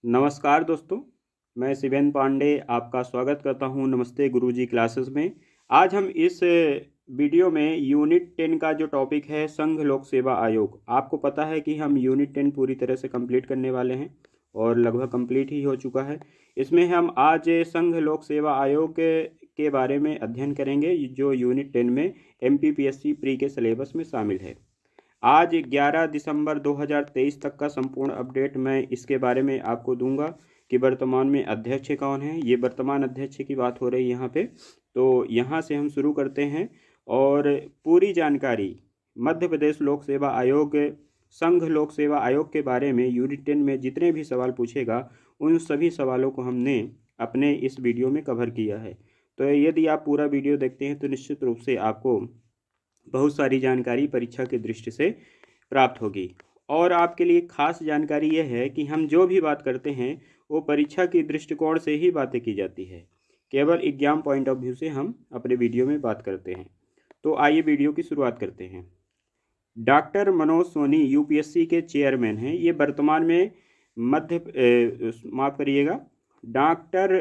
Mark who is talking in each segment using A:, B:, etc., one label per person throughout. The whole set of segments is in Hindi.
A: नमस्कार दोस्तों, मैं शिवेंद्र पांडे आपका स्वागत करता हूं नमस्ते गुरुजी क्लासेस में। आज हम इस वीडियो में यूनिट 10 का जो टॉपिक है संघ लोक सेवा आयोग। आपको पता है कि हम यूनिट 10 पूरी तरह से कंप्लीट करने वाले हैं और लगभग कंप्लीट ही हो चुका है। इसमें हम आज संघ लोक सेवा आयोग के बारे में अध्ययन करेंगे जो यूनिट 10 में MPPSC प्री के सिलेबस में शामिल है। आज 11 दिसंबर 2023 तक का संपूर्ण अपडेट मैं इसके बारे में आपको दूंगा कि वर्तमान में अध्यक्ष कौन है। ये वर्तमान अध्यक्ष की बात हो रही है यहाँ पे, तो यहाँ से हम शुरू करते हैं और पूरी जानकारी मध्य प्रदेश लोक सेवा आयोग संघ लोक सेवा आयोग के बारे में यूनिट 10 में जितने भी सवाल पूछेगा उन सभी सवालों को हमने अपने इस वीडियो में कवर किया है। तो यदि आप पूरा वीडियो देखते हैं तो निश्चित रूप से आपको बहुत सारी जानकारी परीक्षा की दृष्टि से प्राप्त होगी। और आपके लिए खास जानकारी यह है कि हम जो भी बात करते हैं वो परीक्षा की दृष्टिकोण से ही बातें की जाती है, केवल एग्जाम पॉइंट ऑफ व्यू से हम अपने वीडियो में बात करते हैं। तो आइए वीडियो की शुरुआत करते हैं। डॉक्टर मनोज सोनी यूपीएससी के चेयरमैन हैं। ये वर्तमान में माफ़ करिएगा, डॉक्टर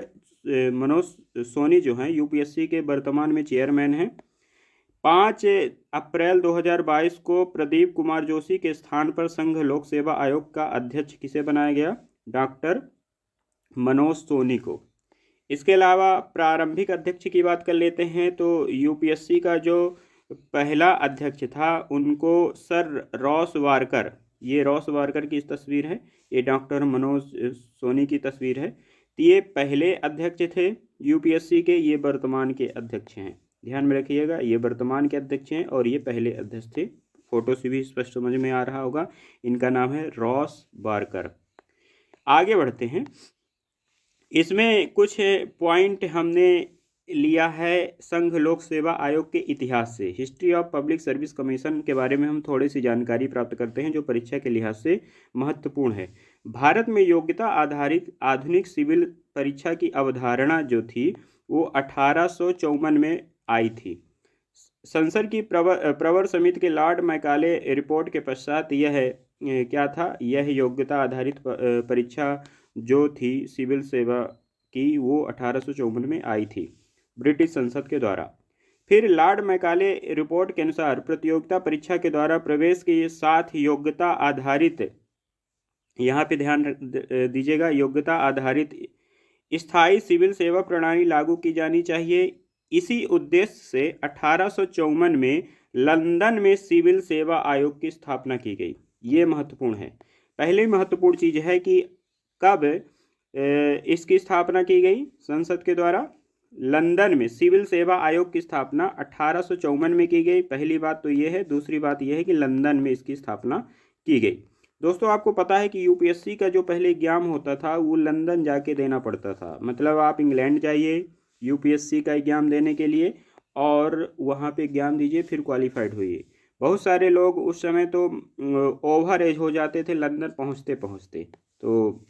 A: मनोज सोनी जो हैं यूपीएससी के वर्तमान में चेयरमैन हैं। 5 अप्रैल 2022 को प्रदीप कुमार जोशी के स्थान पर संघ लोक सेवा आयोग का अध्यक्ष किसे बनाया गया? डॉक्टर मनोज सोनी को। इसके अलावा प्रारंभिक अध्यक्ष की बात कर लेते हैं तो यूपीएससी का जो पहला अध्यक्ष था उनको सर रॉस वारकर, ये रॉस वारकर की तस्वीर है, ये डॉक्टर मनोज सोनी की तस्वीर है। तो ये पहले अध्यक्ष थे यूपीएससी के, ये वर्तमान के अध्यक्ष हैं। ध्यान में रखिएगा, ये वर्तमान के अध्यक्ष हैं और ये पहले अध्यक्ष थे। फोटो से भी स्पष्ट समझ में आ रहा होगा। इनका नाम है रॉस वारकर। आगे बढ़ते हैं। इसमें कुछ पॉइंट हमने लिया है संघ लोक सेवा आयोग के इतिहास से। History of public service commission के बारे में हम थोड़ी सी जानकारी प्राप्त करते हैं जो परीक्षा के लिहाज से महत्वपूर्ण है। भारत में योग्यता आधारित आधुनिक सिविल परीक्षा की अवधारणा जो थी वो 1854 में आई थी। संसद की प्रवर समिति के लॉर्ड मैकाले रिपोर्ट के पश्चात यह क्या था, यह योग्यता आधारित परीक्षा जो थी सिविल सेवा की वो 1854 में आई थी ब्रिटिश संसद के द्वारा। फिर लॉर्ड मैकाले रिपोर्ट के अनुसार प्रतियोगिता परीक्षा के द्वारा प्रवेश के साथ योग्यता आधारित, यहाँ पे ध्यान दीजिएगा, योग्यता आधारित स्थायी सिविल सेवा प्रणाली लागू की जानी चाहिए। इसी उद्देश्य से 1854 में लंदन में सिविल सेवा आयोग की स्थापना की गई। ये महत्वपूर्ण है। पहली महत्वपूर्ण चीज है कि कब इसकी स्थापना की गई संसद के द्वारा। लंदन में सिविल सेवा आयोग की स्थापना 1854 में की गई। पहली बात तो ये है। दूसरी बात यह है कि लंदन में इसकी स्थापना की गई। दोस्तों आपको पता है कि यूपीएससी का जो पहले एग्जाम होता था वो लंदन जाके देना पड़ता था। मतलब आप इंग्लैंड जाइए यूपीएससी का एग्जाम देने के लिए और वहाँ पे एग्जाम दीजिए, फिर क्वालिफाइड होइए। बहुत सारे लोग उस समय तो ओवर एज हो जाते थे लंदन पहुँचते पहुँचते। तो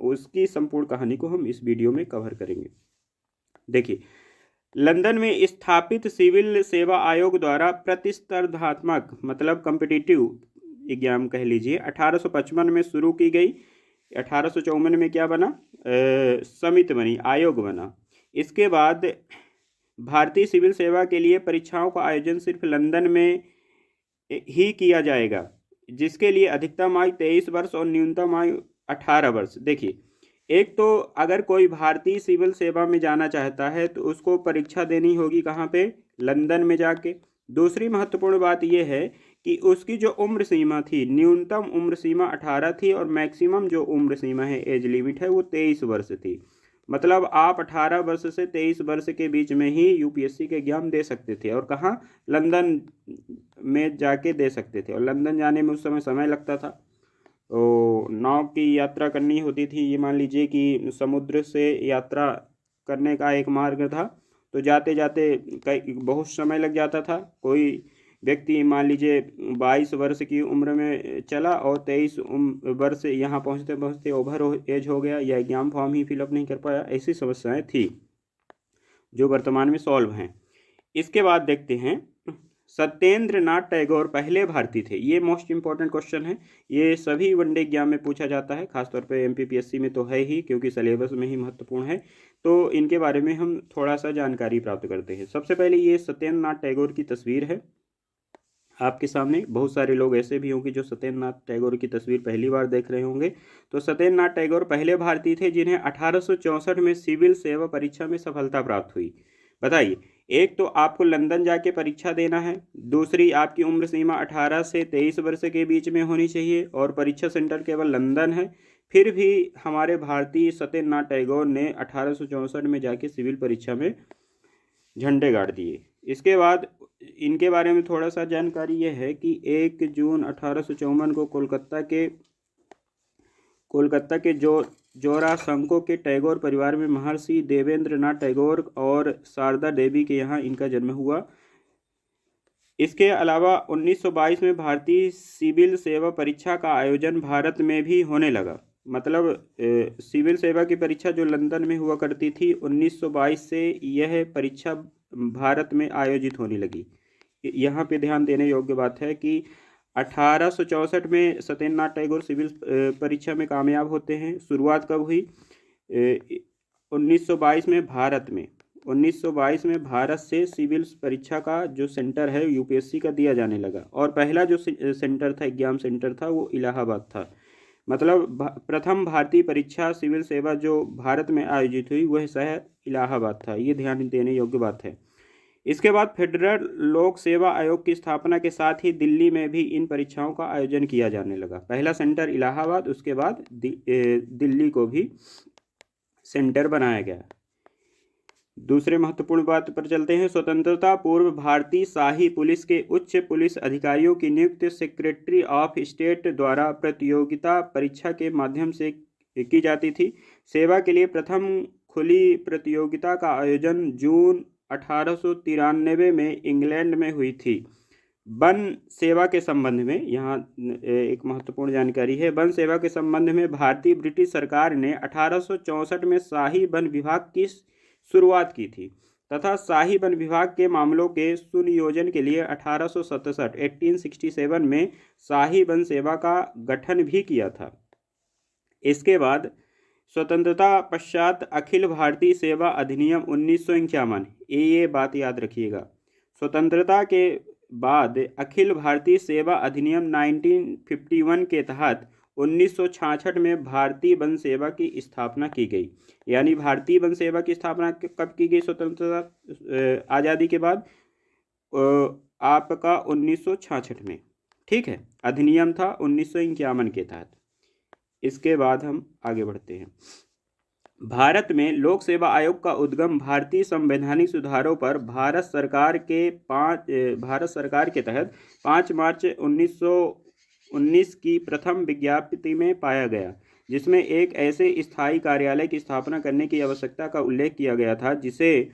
A: उसकी संपूर्ण कहानी को हम इस वीडियो में कवर करेंगे। देखिए, लंदन में स्थापित सिविल सेवा आयोग द्वारा प्रतिस्पर्धात्मक मतलब कॉम्पिटिटिव एग्जाम कह लीजिए 1855 में शुरू की गई। 1854 में क्या बना? समिति बनी, आयोग बना। इसके बाद भारतीय सिविल सेवा के लिए परीक्षाओं का आयोजन सिर्फ लंदन में ही किया जाएगा, जिसके लिए अधिकतम आयु 23 वर्ष और न्यूनतम आयु 18 वर्ष। देखिए, एक तो अगर कोई भारतीय सिविल सेवा में जाना चाहता है तो उसको परीक्षा देनी होगी कहाँ पे? लंदन में जाके। दूसरी महत्वपूर्ण बात यह है कि उसकी जो उम्र सीमा थी, न्यूनतम उम्र सीमा 18 थी और मैक्सिमम जो उम्र सीमा है, एज लिमिट है, वो 23 वर्ष थी। मतलब आप 18 वर्ष से 23 वर्ष के बीच में ही यूपीएससी के एग्जाम दे सकते थे। और कहाँ? लंदन में जाके दे सकते थे। और लंदन जाने में उस समय लगता था, तो नाव की यात्रा करनी होती थी। ये मान लीजिए कि समुद्र से यात्रा करने का एक मार्ग था, तो जाते जाते कई बहुत समय लग जाता था। कोई व्यक्ति मान लीजिए 22 वर्ष की उम्र में चला और 23 वर्ष यहाँ पहुँचते पहुँचते ओवर एज हो गया या एग्जाम फॉर्म ही फिलअप नहीं कर पाया। ऐसी समस्याएं थी जो वर्तमान में सॉल्व हैं। इसके बाद देखते हैं सत्येंद्र नाथ टैगोर पहले भारतीय थे। ये मोस्ट इंपॉर्टेंट क्वेश्चन है, ये सभी वनडे एग्जाम में पूछा जाता है, खासतौर पे एमपीपीएससी में तो है ही, क्योंकि सिलेबस में ही महत्वपूर्ण है। तो इनके बारे में हम थोड़ा सा जानकारी प्राप्त करते हैं। सबसे पहले ये सत्येंद्र नाथ टैगोर की तस्वीर है आपके सामने। बहुत सारे लोग ऐसे भी होंगे जो सत्येंद्र नाथ टैगोर की तस्वीर पहली बार देख रहे होंगे। तो सत्येंद्र नाथ टैगोर पहले भारतीय थे जिन्हें 1864 में सिविल सेवा परीक्षा में सफलता प्राप्त हुई। बताइए, एक तो आपको लंदन जाके परीक्षा देना है, दूसरी आपकी उम्र सीमा 18 से 23 वर्ष के बीच में होनी चाहिए और परीक्षा सेंटर केवल लंदन है। फिर भी हमारे भारतीय सत्येंद्र नाथ टैगोर ने 1864 में जाके सिविल परीक्षा में झंडे गाड़ दिए। इसके बाद इनके बारे में थोड़ा सा जानकारी ये है कि 1 जून 1854 को कोलकाता के जोरासंको के टैगोर परिवार में महर्षि देवेंद्र नाथ टैगोर और शारदा देवी के यहाँ इनका जन्म हुआ। इसके अलावा 1922 में भारतीय सिविल सेवा परीक्षा का आयोजन भारत में भी होने लगा। मतलब सिविल सेवा की परीक्षा जो लंदन में हुआ करती थी, 1922 से यह परीक्षा भारत में आयोजित होने लगी। यहाँ पे ध्यान देने योग्य बात है कि 1864 में सत्येंद्र नाथ टैगोर सिविल परीक्षा में कामयाब होते हैं। शुरुआत कब हुई? 1922 में भारत से सिविल परीक्षा का जो सेंटर है यूपीएससी का दिया जाने लगा, और पहला जो सेंटर था, एग्जाम सेंटर था, वो इलाहाबाद था। मतलब प्रथम भारतीय परीक्षा सिविल सेवा जो भारत में आयोजित हुई वह शहर इलाहाबाद था। ये ध्यान देने योग्य बात है। इसके बाद फेडरल लोक सेवा आयोग की स्थापना के साथ ही दिल्ली में भी इन परीक्षाओं का आयोजन किया जाने लगा। पहला सेंटर इलाहाबाद, उसके बाद दिल्ली को भी सेंटर बनाया गया। दूसरे महत्वपूर्ण बात पर चलते हैं। स्वतंत्रता पूर्व भारतीय शाही पुलिस के उच्च पुलिस अधिकारियों की नियुक्ति सेक्रेटरी ऑफ स्टेट द्वारा प्रतियोगिता परीक्षा के माध्यम से की जाती थी। सेवा के लिए प्रथम खुली प्रतियोगिता का आयोजन जून 1893 में इंग्लैंड में हुई थी। वन सेवा के संबंध में यहाँ एक महत्वपूर्ण जानकारी है। वन सेवा के संबंध में भारतीय ब्रिटिश सरकार ने 1864 में शाही वन विभाग की शुरुआत की थी तथा शाही वन विभाग के मामलों के सुनियोजन के लिए 1867 में शाही वन सेवा का गठन भी किया था। इसके बाद स्वतंत्रता पश्चात अखिल भारतीय सेवा अधिनियम 1951, ये बात याद रखिएगा। स्वतंत्रता के बाद अखिल भारतीय सेवा अधिनियम 1951 के तहत 1966 में भारतीय वन सेवा की स्थापना की गई। यानी भारतीय वन सेवा की स्थापना कब की गई? स्वतंत्रता आज़ादी के बाद आपका 1966 में। ठीक है, अधिनियम था 1951 के तहत। इसके बाद हम आगे बढ़ते हैं। भारत में लोक सेवा आयोग का उद्गम भारतीय संवैधानिक सुधारों पर भारत सरकार के तहत 5 मार्च 1919 की प्रथम विज्ञप्ति में पाया गया, जिसमें एक ऐसे स्थायी कार्यालय की स्थापना करने की आवश्यकता का उल्लेख किया गया था जिसे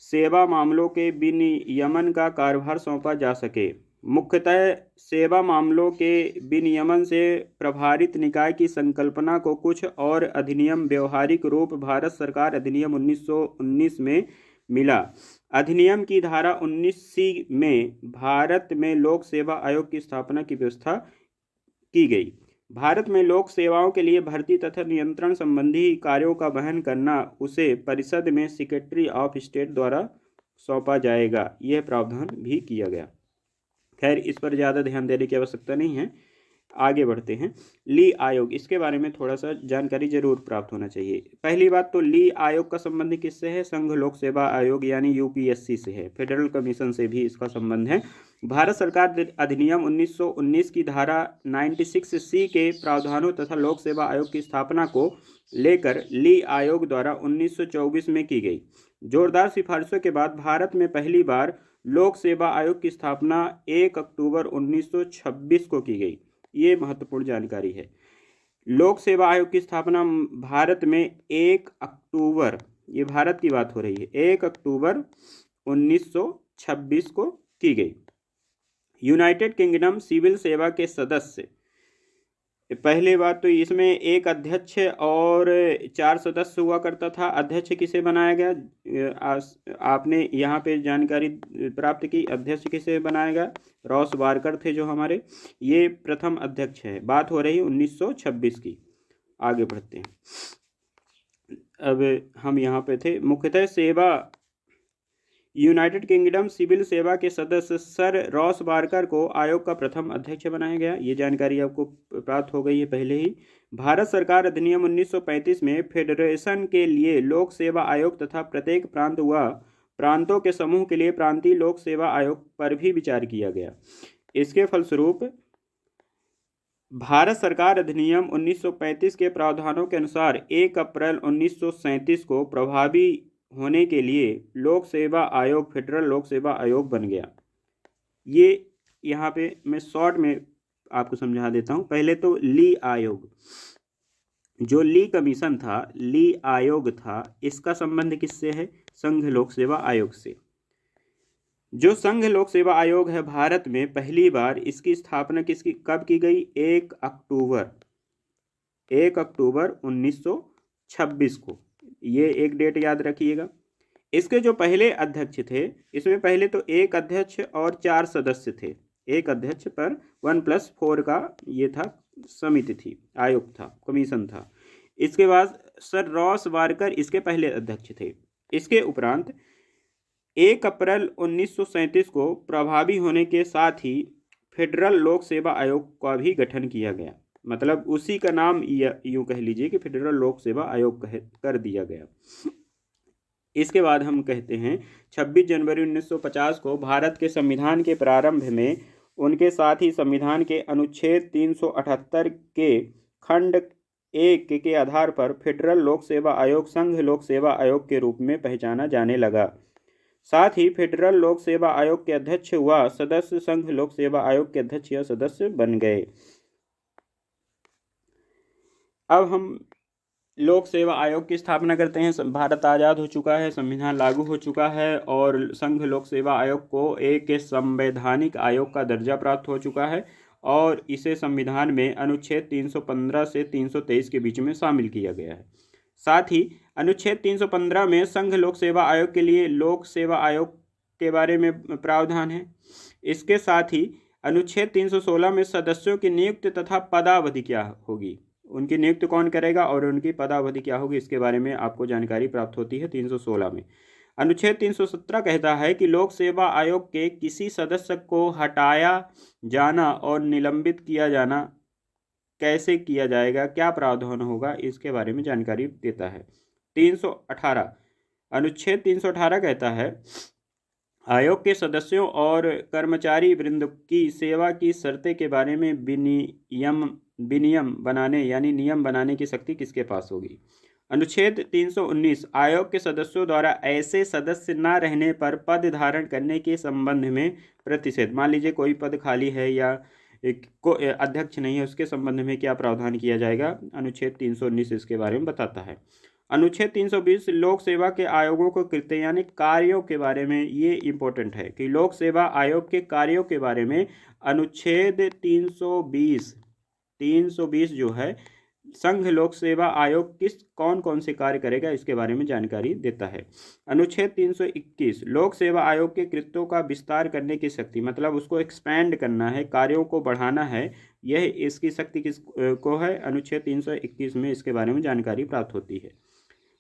A: सेवा मामलों के विनियमन का कार्यभार सौंपा जा सके। मुख्यतः सेवा मामलों के विनियमन से प्रभारित निकाय की संकल्पना को कुछ और अधिनियम व्यवहारिक रूप भारत सरकार अधिनियम 1919 में मिला। अधिनियम की धारा 19C में भारत में लोक सेवा आयोग की स्थापना की व्यवस्था की गई। भारत में लोक सेवाओं के लिए भर्ती तथा नियंत्रण संबंधी कार्यों का वहन करना उसे परिषद में सेक्रेटरी ऑफ स्टेट द्वारा सौंपा जाएगा। यह प्रावधान भी किया गया। खैर, इस पर ज़्यादा ध्यान देने की आवश्यकता नहीं है। आगे बढ़ते हैं। ली आयोग, इसके बारे में थोड़ा सा जानकारी जरूर प्राप्त होना चाहिए। पहली बात तो ली आयोग का संबंध किससे है? संघ लोक सेवा आयोग यानी यूपीएससी से है। फेडरल कमीशन से भी इसका संबंध है। भारत सरकार अधिनियम 1919 की धारा 96C के प्रावधानों तथा लोक सेवा आयोग की स्थापना को लेकर ली आयोग द्वारा 1924 में की गई जोरदार सिफारिशों के बाद भारत में पहली बार लोक सेवा आयोग की स्थापना 1 अक्टूबर 1926 को की गई। ये महत्वपूर्ण जानकारी है। लोक सेवा आयोग की स्थापना भारत में 1 अक्टूबर, ये भारत की बात हो रही है, 1 अक्टूबर 1926 को की गई। यूनाइटेड किंगडम सिविल सेवा के सदस्य पहली बात तो इसमें एक अध्यक्ष और 4 सदस्य हुआ करता था। अध्यक्ष किसे बनाया गया? आपने यहाँ पे जानकारी प्राप्त की, अध्यक्ष किसे बनाया गया? रॉस बारकर थे जो हमारे, ये प्रथम अध्यक्ष है। बात हो रही 1926 की। आगे बढ़ते हैं। अब हम यहाँ पे थे, मुख्यतः सेवा, यूनाइटेड किंगडम सिविल सेवा के सदस्य सर रॉस बारकर को आयोग का प्रथम अध्यक्ष बनाया गया। ये जानकारी आपको प्राप्त हो गई है पहले ही। भारत सरकार अधिनियम 1935 में फेडरेशन के लिए लोक सेवा आयोग तथा प्रत्येक प्रांत व प्रांतों के समूह के लिए प्रांतीय लोक सेवा आयोग पर भी विचार किया गया। इसके फलस्वरूप भारत सरकार अधिनियम 1935 के प्रावधानों के अनुसार 1 अप्रैल 1937 को प्रभावी होने के लिए लोक सेवा आयोग फेडरल लोक सेवा आयोग बन गया। ये यहाँ पे मैं शॉर्ट में आपको समझा देता हूँ। पहले तो ली आयोग, जो ली कमीशन था, ली आयोग था, इसका संबंध किससे है? संघ लोक सेवा आयोग से। जो संघ लोक सेवा आयोग है भारत में, पहली बार इसकी स्थापना कब की गई? 1 अक्टूबर 1926 को। ये एक डेट याद रखिएगा। इसके जो पहले अध्यक्ष थे, इसमें पहले तो एक अध्यक्ष और 4 सदस्य थे। एक अध्यक्ष पर 1+4 का ये था, समिति थी, आयोग था, कमीशन था। इसके बाद सर रॉस बारकर इसके पहले अध्यक्ष थे। इसके उपरांत 1 अप्रैल 1937 को प्रभावी होने के साथ ही फेडरल लोक सेवा आयोग का भी गठन किया गया। मतलब उसी का नाम यूँ कह लीजिए कि फेडरल लोक सेवा आयोग कर दिया गया। इसके बाद हम कहते हैं 26 जनवरी 1950 को भारत के संविधान के प्रारंभ में उनके साथ ही संविधान के अनुच्छेद 378 के खंड 1 के आधार पर फेडरल लोक सेवा आयोग संघ लोक सेवा आयोग के रूप में पहचाना जाने लगा। साथ ही फेडरल लोक सेवा आयोग के अध्यक्ष व सदस्य संघ लोक सेवा आयोग के अध्यक्ष या सदस्य बन गए। अब हम लोक सेवा आयोग की स्थापना करते हैं। भारत आज़ाद हो चुका है, संविधान लागू हो चुका है और संघ लोक सेवा आयोग को एक संवैधानिक आयोग का दर्जा प्राप्त हो चुका है और इसे संविधान में अनुच्छेद 315 से 323 के बीच में शामिल किया गया है। साथ ही अनुच्छेद 315 में संघ लोक सेवा आयोग के लिए लोक सेवा आयोग के बारे में प्रावधान है। इसके साथ ही अनुच्छेद 316 में सदस्यों की नियुक्ति तथा पदावधि क्या होगी, उनकी नियुक्ति कौन करेगा और उनकी पदावधि क्या होगी, इसके बारे में आपको जानकारी प्राप्त होती है 316 में। अनुच्छेद 317 कहता है कि लोक सेवा आयोग के किसी सदस्य को हटाया जाना और निलंबित किया जाना कैसे किया जाएगा, क्या प्रावधान होगा, इसके बारे में जानकारी देता है। 318 अनुच्छेद 318 कहता है आयोग के सदस्यों और कर्मचारी वृंद की सेवा की शर्तें के बारे में विनियम बनाने यानी नियम बनाने की शक्ति किसके पास होगी। अनुच्छेद 319 आयोग के सदस्यों द्वारा ऐसे सदस्य न रहने पर पद धारण करने के संबंध में प्रतिषेध। मान लीजिए कोई पद खाली है या अध्यक्ष नहीं है, उसके संबंध में क्या प्रावधान किया जाएगा, अनुच्छेद 319 इसके बारे में बताता है। अनुच्छेद 320 लोक सेवा के आयोगों को कृत्य यानी कार्यों के बारे में, ये इंपॉर्टेंट है कि लोक सेवा आयोग के कार्यों के बारे में अनुच्छेद 320 जो है संघ लोक सेवा आयोग कौन कौन से कार्य करेगा इसके बारे में जानकारी देता है। अनुच्छेद 321 लोक सेवा आयोग के कृत्यों का विस्तार करने की शक्ति, मतलब उसको एक्सपैंड करना है, कार्यों को बढ़ाना है, यह इसकी शक्ति किस को है, अनुच्छेद 321 में इसके बारे में जानकारी प्राप्त होती है।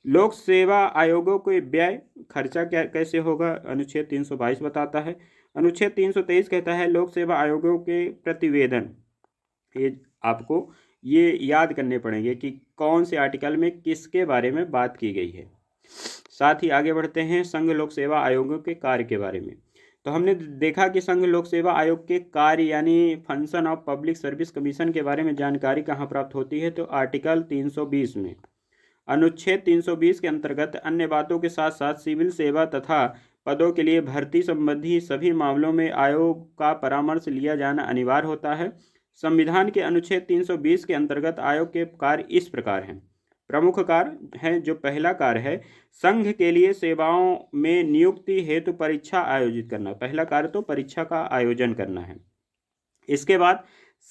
A: लोक सेवा आयोगों के व्यय खर्चा कैसे होगा, अनुच्छेद 322 बताता है। अनुच्छेद 323 कहता है लोक सेवा आयोगों के प्रतिवेदन, ये आपको ये याद करने पड़ेंगे कि कौन से आर्टिकल में किसके बारे में बात की गई है। साथ ही आगे बढ़ते हैं संघ लोक सेवा आयोगों के कार्य के बारे में। तो हमने देखा कि संघ लोक सेवा आयोग के कार्य यानी function of public service commission के बारे में जानकारी कहाँ प्राप्त होती है, तो आर्टिकल 320 में। अनुच्छेद 320 के अंतर्गत अन्य बातों के साथ साथ सिविल सेवा तथा पदों के लिए भर्ती संबंधी सभी मामलों में आयोग का परामर्श लिया जाना अनिवार्य होता है। संविधान के अनुच्छेद 320 के अंतर्गत आयोग के कार्य इस प्रकार हैं। प्रमुख कार्य हैं, जो पहला कार्य है संघ के लिए सेवाओं में नियुक्ति हेतु परीक्षा आयोजित करना। पहला कार्य तो परीक्षा का आयोजन करना है। इसके बाद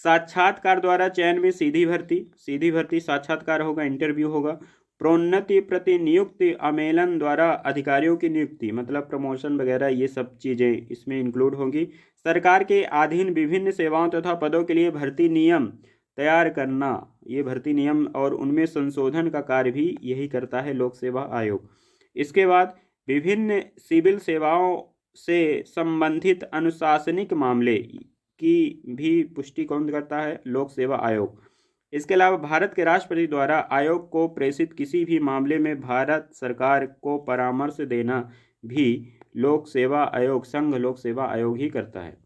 A: साक्षात्कार द्वारा चयन में सीधी भर्ती साक्षात्कार होगा, इंटरव्यू होगा। प्रोन्नति प्रतिनियुक्ति आमेलन द्वारा अधिकारियों की नियुक्ति मतलब प्रमोशन वगैरह ये सब चीज़ें इसमें इंक्लूड होंगी। सरकार के अधीन विभिन्न सेवाओं तथा पदों के लिए भर्ती नियम तैयार करना, ये भर्ती नियम और उनमें संशोधन का कार्य भी यही करता है लोक सेवा आयोग। इसके बाद विभिन्न सिविल सेवाओं से संबंधित अनुशासनिक मामले की भी पुष्टि कौन करता है? लोक सेवा आयोग। इसके अलावा भारत के राष्ट्रपति द्वारा आयोग को प्रेषित किसी भी मामले में भारत सरकार को परामर्श देना भी लोक सेवा आयोग, संघ लोक सेवा आयोग ही करता है।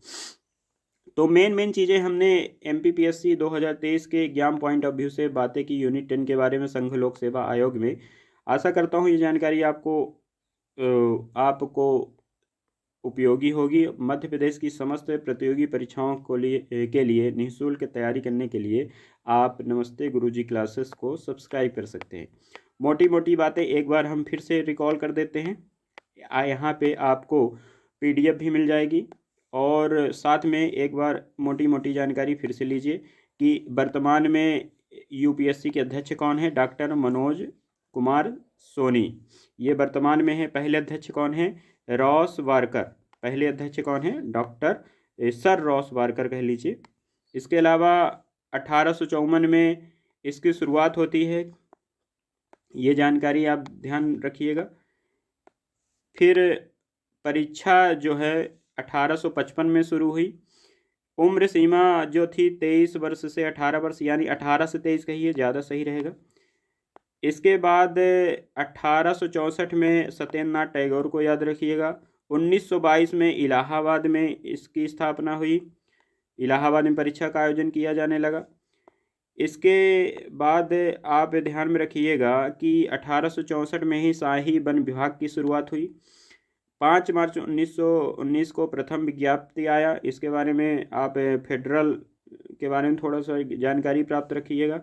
A: तो मेन चीज़ें हमने MPPSC 2023 के एग्जाम पॉइंट ऑफ व्यू से बातें की यूनिट 10 के बारे में संघ लोक सेवा आयोग में। आशा करता हूँ ये जानकारी आपको उपयोगी होगी। मध्य प्रदेश की समस्त प्रतियोगी परीक्षाओं के लिए निःशुल्क तैयारी करने के लिए आप नमस्ते गुरुजी क्लासेस को सब्सक्राइब कर सकते हैं। मोटी बातें एक बार हम फिर से रिकॉल कर देते हैं। यहाँ पे आपको PDF भी मिल जाएगी और साथ में एक बार मोटी जानकारी फिर से लीजिए कि वर्तमान में UPSC के अध्यक्ष कौन है? डॉक्टर मनोज कुमार सोनी, ये वर्तमान में है। पहले अध्यक्ष कौन है? रॉस वारकर। पहले अध्यक्ष कौन है? डॉक्टर सर रॉस वारकर कह लीजिए। इसके अलावा 1854 में इसकी शुरुआत होती है, ये जानकारी आप ध्यान रखिएगा। फिर परीक्षा जो है 1855 में शुरू हुई। उम्र सीमा जो थी 23 वर्ष से 18 वर्ष, यानी 18 से 23 कहिए, ज़्यादा सही रहेगा। इसके बाद 1864 में सत्येंद्रनाथ टैगोर को याद रखिएगा। 1922 में इलाहाबाद में इसकी स्थापना हुई। इलाहाबाद में परीक्षा का आयोजन किया जाने लगा। इसके बाद आप ध्यान में रखिएगा कि 1864 में ही शाही वन विभाग की शुरुआत हुई। 5 मार्च 1919 को प्रथम विज्ञप्ति आया। इसके बारे में आप फेडरल के बारे में थोड़ा सा जानकारी प्राप्त रखिएगा।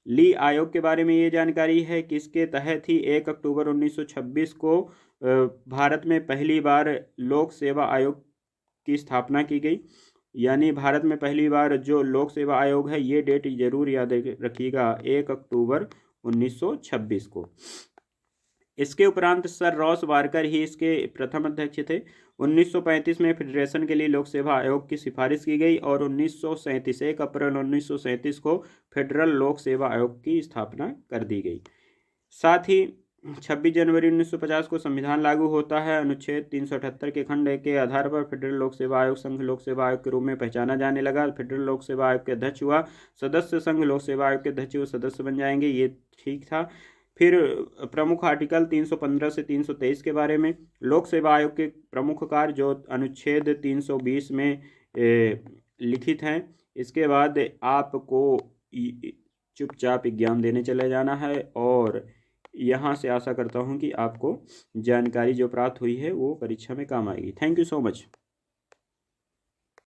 A: ली आयोग के बारे में ये जानकारी है कि इसके तहत ही 1 अक्टूबर 1926 को भारत में पहली बार लोक सेवा आयोग की स्थापना की गई। यानी भारत में पहली बार जो लोक सेवा आयोग है, ये डेट जरूर याद रखिएगा, 1 अक्टूबर 1926 को। इसके उपरांत सर रॉस वारकर ही इसके प्रथम अध्यक्ष थे। 1935 में फेडरेशन के लिए लोक सेवा आयोग की सिफारिश की गई और 1937 1 अप्रैल 1937 को फेडरल लोक सेवा आयोग की स्थापना कर दी गई। साथ ही 26 जनवरी 1950 को संविधान लागू होता है। अनुच्छेद 378 के खंड के आधार पर फेडरल लोक सेवा आयोग संघ लोक सेवा आयोग के रूप में पहचाना जाने लगा। फेडरल लोक सेवा आयोग के अध्यक्ष हुआ सदस्य, संघ लोक सेवा आयोग के अध्यक्ष वो सदस्य बन जाएंगे, ये ठीक था। फिर प्रमुख आर्टिकल 315 से 323 के बारे में, लोक सेवा आयोग के प्रमुख कार्य जो अनुच्छेद 320 में लिखित हैं। इसके बाद आपको चुपचाप एग्जाम देने चले जाना है और यहाँ से आशा करता हूँ कि आपको जानकारी जो प्राप्त हुई है वो परीक्षा में काम आएगी। Thank you so much.